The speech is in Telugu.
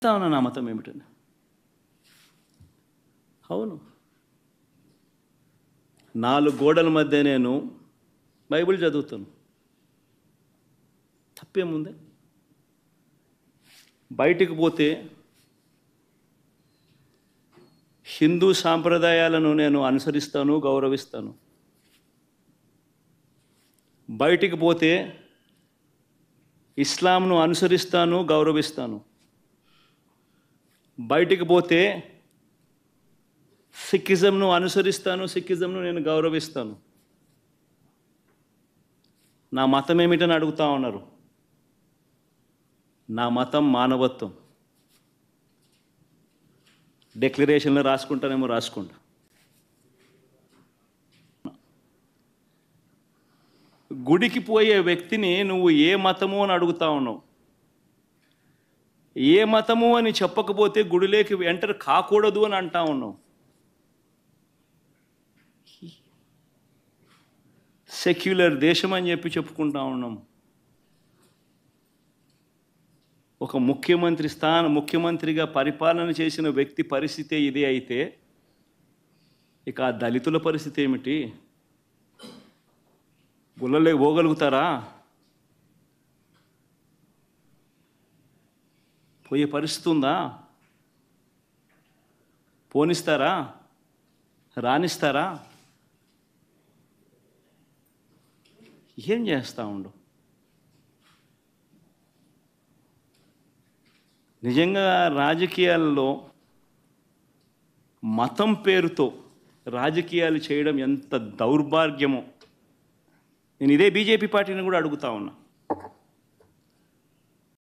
అడుగుతా ఉన్నా నా మతం ఏమిటని. అవును, 4 గోడల మధ్య నేను బైబిల్ చదువుతాను, తప్పేముంది? బయటికి పోతే హిందూ సాంప్రదాయాలను నేను అనుసరిస్తాను, గౌరవిస్తాను. బయటికి పోతే ఇస్లాంను అనుసరిస్తాను, గౌరవిస్తాను. బయటికి పోతే సిక్కిజంను అనుసరిస్తాను, సిక్కిజంను నేను గౌరవిస్తాను. నా మతం ఏమిటని అడుగుతా ఉన్నారు. నా మతం మానవత్వం. డిక్లరేషన్లో రాసుకుంటానేమో రాసుకుంటా. గుడికి పోయే వ్యక్తిని నువ్వు ఏ మతము అని అడుగుతా ఉన్నావు. ఏ మతము అని చెప్పకపోతే గుడిలోకి ఎంటర్ కాకూడదు అని అంటా ఉన్నావు. సెక్యులర్ దేశం అని చెప్పి చెప్పుకుంటా ఉన్నాం. ఒక ముఖ్యమంత్రిగా పరిపాలన చేసిన వ్యక్తి పరిస్థితి ఇదే అయితే ఇక ఆ దళితుల పరిస్థితి ఏమిటి? గుళ్ళలో పోగలుగుతారా? పోయే పరిస్థితి ఉందా? పోనిస్తారా? రానిస్తారా? ఏం చేస్తా ఉండు? నిజంగా రాజకీయాల్లో మతం పేరుతో రాజకీయాలు చేయడం ఎంత దౌర్భాగ్యమో. నేను ఇదే బీజేపీ పార్టీని కూడా అడుగుతా ఉన్నా.